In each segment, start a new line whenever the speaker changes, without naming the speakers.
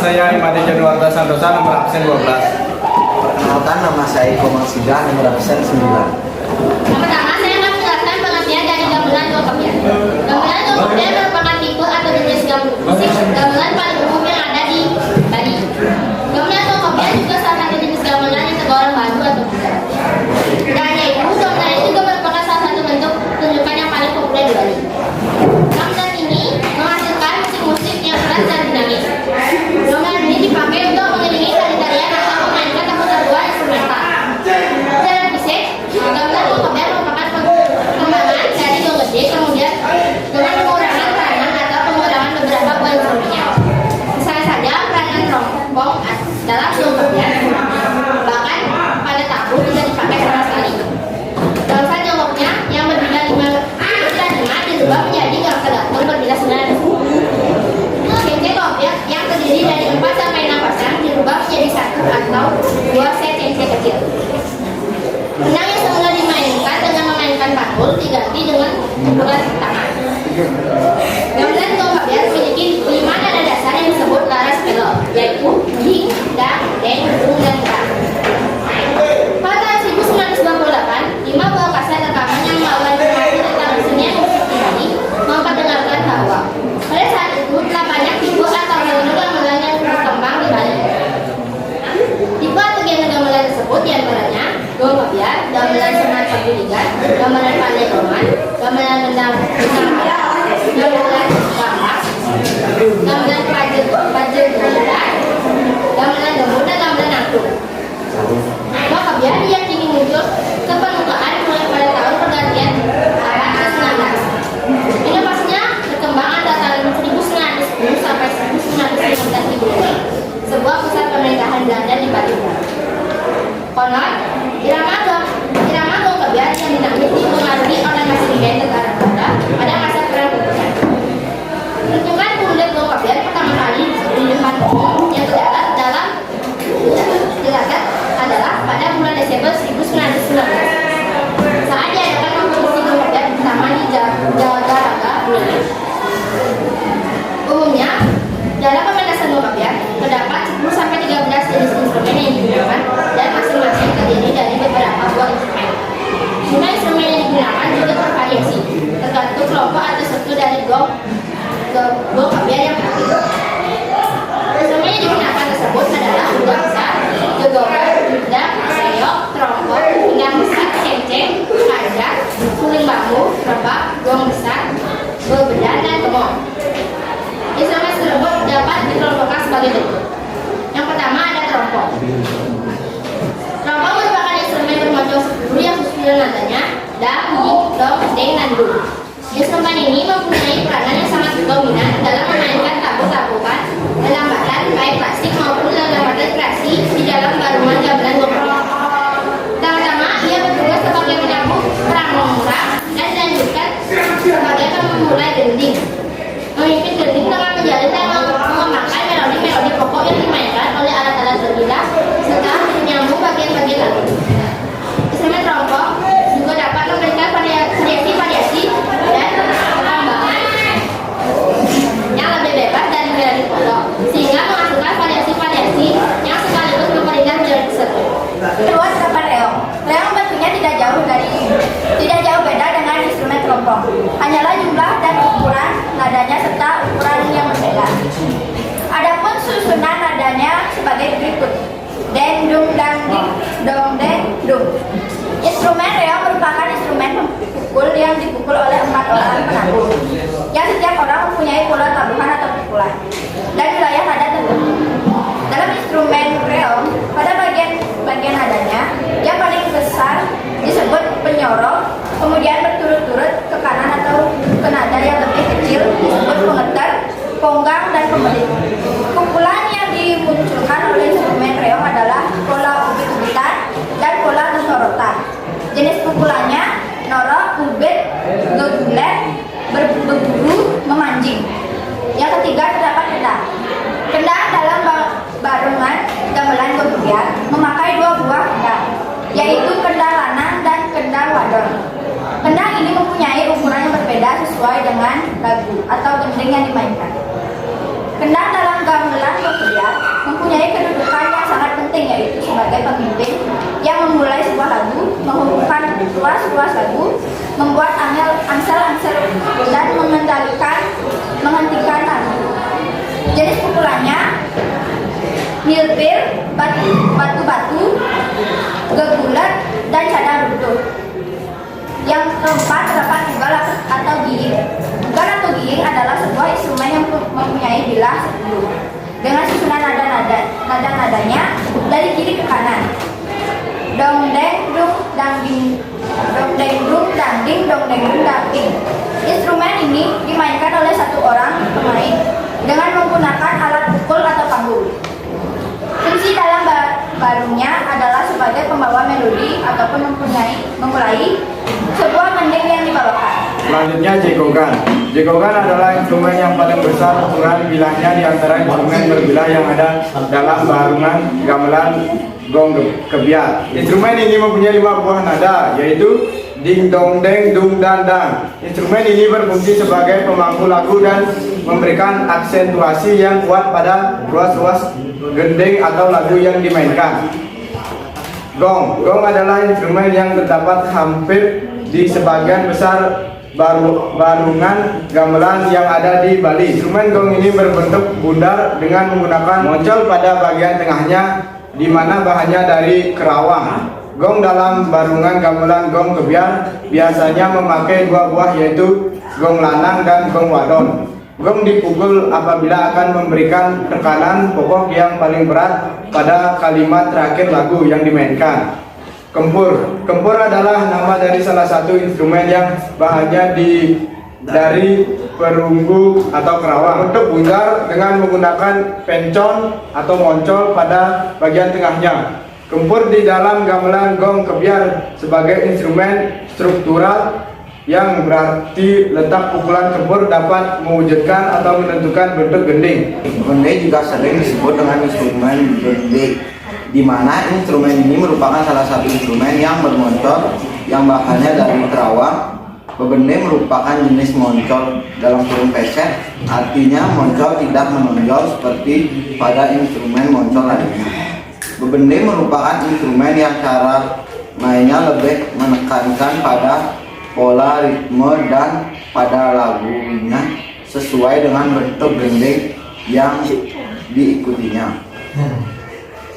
saya Imade Januarta Santosa, nomor absen 12.
Perkenalkan, nama saya Komang Siga, nomor absen 9.
Pertama, saya akan menjelaskan pengertian dari gamelan dua kopiah. Gamelan dua kopiah merupakan tipe atau jenis gamelan paling umum yang ada di Bali. Gamelan dua kopiah juga salah satu jenis gamelan yang tergolong baru atau muda. Dan yaitu gamelan ini juga merupakan salah satu bentuk tunjukan yang paling populer di Bali. Gamelan ini menghasilkan musik-musik yang keras dan dinamis. Gamelan ini dipakai untuk mengiringi tari-tarian atau memainkan tabuhan instrumental. Secara fisik, gamelan dua kopiah merupakan pengembangan dari gong gede, kemudian dengan pengurangan peranan atau pengurangan beberapa buah instrumennya. Misalnya saja peranan trompong dalam gong kopiah, bahkan pada tabu tidak dipakai sama sekali. Gangsa jongkoknya yang berbeda 5 dirubah menjadi gangsa gantung berbeda 9. Cincin kopiah yang terdiri dari 4 sampai 6 pasang dirubah menjadi 1 atau 2 set cincin kecil. Benang yang semula dimainkan dengan memainkan pantul diganti dengan pukulan tangan. Gamelan gong kopiah memiliki 5 nada dasar yang disebut laras pelok, yaitu ding, dang, deng, dung, dan ga. Pada tahun 1928, 5 buah kaset rekaman yang melakukan informasi tentang kesenian musik di Bali memperdengarkan bahwa pada saat itu telah banyak tipe atau genre gamelan yang berkembang di Bali. Tipe atau genre gamelan tersebut diantaranya gong kopiah, gamelan senat paguligan, gamelan pandai roman, gamelan gendang gamelan kampas, gamelan pajel gulai, gamelan gembur, dan gamelan angklung. Gong kopiah diyakini muncul ke permukaan mulai pada tahun pergantian abad ke-19. Inovasinya berkembang antara tahun 1910 sampai 1915 di Brunei, sebuah pusat pemerintahan Belanda di Bali. Konon, irama gong kopiah yang dinamis dipengaruhi oleh Masjid Tentara Belanda pada masa Perang Dunia. Pertunjukan kulit gong kopiah pertama kali di depan umum yang terdapat adalah pada bulan Desember 1919 saat diadakan kompetisi gong kopiah pertama di Jagaraga, Brunei. Umumnya, dalam pementasan gong kopiah terdapat 10 sampai 13 jenis instrumen yang digunakan dan masing-masing terdiri dari beberapa buah instrumen. Jumlah instrumen yang digunakan juga bervariasi tergantung kelompok atau satu dari gong kopiah yang aktif. Instrumen yang digunakan tersebut adalah gangsa, gegokan, dudang, seyok, trompet, gendang besar, cengceng, kajak, suling bambu, rebak, gong besar, bebedan, dan kemong. Instrumen tersebut dapat dikelompokkan sebagai bentuk. Yang pertama ada trompet. Trompet merupakan instrumen bermojong 10 yang susunan nadanya dang, ding, dong, deng, dan dung. Instrumen ini mempunyai peranan yang sangat dominan dalam memainkan tabuh-tabuhan lambatan baik klasik maupun lambatan klasik di dalam barungan gamelan gong kopiah. Pertama-tama ia bertugas sebagai penyambung pramura dan dilanjutkan sebagai pemulai gending. Memimpin gending dengan menjalin dan mengembangkan melodi-melodi pokok yang dimainkan oleh alat-alat berbilah serta menyambung bagian-bagian lagu. Instrumen trompet juga dapat memberikan variasi-variasi dan pengembangan yang lebih bebas dari melodi pokok, sehingga menghasilkan variasi-variasi yang sekaligus memperindah melodi tersebut.
Kedua, terdapat reog. Reog bentuknya tidak jauh beda dengan instrumen trompet. Hanyalah jumlah dan ukuran nadanya serta ukuran yang berbeda. Adapun susunan nadanya sebagai berikut: deng, dung, dang, dik, dong, deng, dung. Instrumen reog merupakan instrumen pemukul yang dipukul oleh 4 orang penabuh, yang setiap orang mempunyai pola tabuhan atau pukulan dan wilayah nada tertentu. Dalam instrumen reog, pada bagian nadanya yang paling besar disebut penyorok, kemudian berturut-turut ke kanan atau ke nada yang lebih kecil disebut pengetar, ponggang, dan pembelit. Pukulan yang dimunculkan oleh instrumen reog adalah pola ubit-ubitan dan pola nusorotan. Jenis pukulannya norok, ubit, gegulet, berburu, memanjing. Yang ketiga terdapat kendang. Kendang dalam barungan gamelan gong kopiah memakai 2 buah kendang, yaitu kendang lanang dan kendang wadon. Kendang ini mempunyai ukuran yang berbeda sesuai dengan lagu atau gending yang dimainkan. Kendang dalam gamelan gong kopiah mempunyai kedudukan yang sangat penting, yaitu sebagai pemimpin yang memulai sebuah lagu, menghubungkan ruas-ruas lagu, membuat angsel-angsel dan menghentikan lagu. Jenis pukulannya milpir, batu-batu, gegulet, dan cadang runtuh. Yang keempat terdapat bugal atau giing. Bugal atau giing adalah sebuah instrumen yang mempunyai bilah 10 dengan susunan nada-nadanya dari kiri ke kanan. Dong deng dung dang ding, dong deng dung dang ding, dong deng dung dang ding. Instrumen ini dimainkan oleh satu orang pemain dengan menggunakan alat pukul atau panggul. Fungsi dalam barungnya adalah sebagai pembawa melodi ataupun memulai sebuah gending yang dibawakan.
Selanjutnya jegogan. Jegogan adalah instrumen yang paling besar ukuran bilahnya di antara instrumen berbilah yang ada dalam barungan gamelan gong kebiar. Instrumen ini mempunyai 5 buah nada, yaitu ding dong deng dung dan dang. Instrumen ini berfungsi sebagai pemangku lagu dan memberikan aksentuasi yang kuat pada ruas-ruas gending atau lagu yang dimainkan. Gong adalah instrumen yang terdapat hampir di sebagian besar barungan gamelan yang ada di Bali. Instrumen gong ini berbentuk bundar dengan menggunakan moncol pada bagian tengahnya, di mana bahannya dari kerawang. Gong dalam barungan gamelan gong kebiar biasanya memakai 2 buah, yaitu gong lanang dan gong wadon. Gong dipukul apabila akan memberikan tekanan pokok yang paling berat pada kalimat terakhir lagu yang dimainkan. Kempur adalah nama dari salah satu instrumen yang bahannya dari perunggu atau kerawang. Untuk bundar dengan menggunakan pencon atau moncol pada bagian tengahnya. Kempur di dalam gamelan gong kebiar sebagai instrumen struktural, yang berarti letak pukulan kempur dapat mewujudkan atau menentukan bentuk gending.
Bende juga sering disebut dengan instrumen bende, di mana instrumen ini merupakan salah satu instrumen yang bermoncol yang bahannya dari kerawang. Bebende merupakan jenis moncol dalam kurung peset, artinya moncol tidak menonjol seperti pada instrumen moncol lainnya. Bebende merupakan instrumen yang cara mainnya lebih menekankan pada pola ritme dan pada lagunya sesuai dengan bentuk gending yang diikutinya.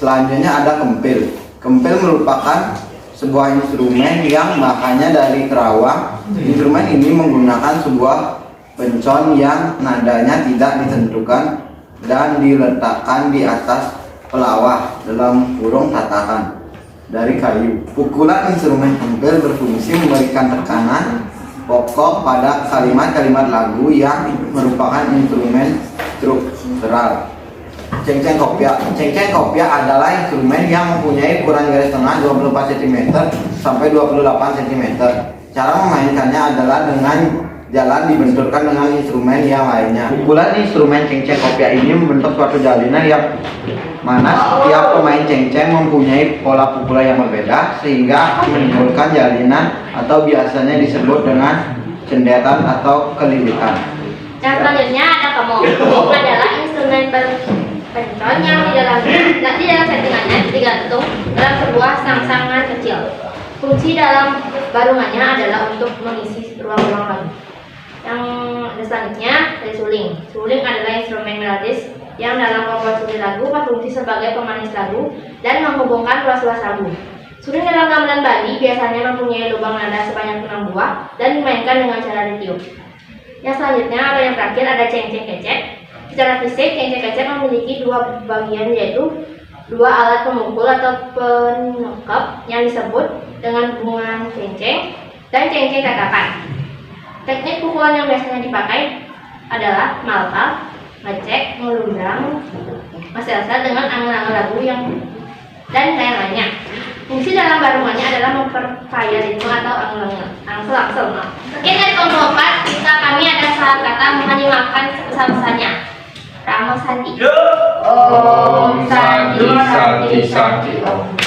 Selanjutnya ada kempil. Kempil merupakan sebuah instrumen yang bahannya dari kerawang. Instrumen ini menggunakan sebuah pencon yang nadanya tidak ditentukan dan diletakkan di atas pelawah dalam kurung tatakan dari kayu. Pukulan instrumen kempil berfungsi memberikan tekanan pokok pada kalimat-kalimat lagu yang merupakan instrumen struktural. Cengceng kopiah adalah instrumen yang mempunyai ukuran garis tengah 24 cm sampai 28 cm. Cara memainkannya adalah dengan jalan dibenturkan dengan instrumen yang lainnya. Pukulan instrumen cengceng kopiah ini membentuk suatu jalinan yang mana setiap pemain cengceng mempunyai pola pukulan yang berbeda, sehingga menimbulkan jalinan atau biasanya disebut dengan cendetan atau kelilitan.
Dan selanjutnya ada kemong. Kemong adalah instrumen berpencon yang di dalam settingannya digantung dalam sebuah sangsangan kecil. Fungsi dalam barungannya adalah untuk mengisi ruang-ruang lagu. Yang selanjutnya ada suling. Suling adalah instrumen melodis yang dalam komposisi lagu berfungsi sebagai pemanis lagu dan menghubungkan ruas-ruas lagu. Suling dalam gamelan Bali biasanya mempunyai lubang nada sebanyak 6 buah dan dimainkan dengan cara ditiup. Yang selanjutnya atau yang terakhir ada cengceng kecek. Secara fisik, cengceng kecek memiliki 2 bagian, yaitu 2 alat pemukul atau penekap yang disebut dengan bungan cengceng dan cengceng tatakan. Teknik pukulan yang biasanya dipakai adalah malkal, ngecek, melundang, masel-sel dengan angin-angin lagu dan lain-lainnya. Fungsi dalam barungannya adalah memperkaya ritme atau angsel-angsel. Sekian dari kelompok 4, kita kami ada salah kata menghadiahkan sebesar-besarnya. Ramo Sandi.
Om Sandi Sandi Sandi Om.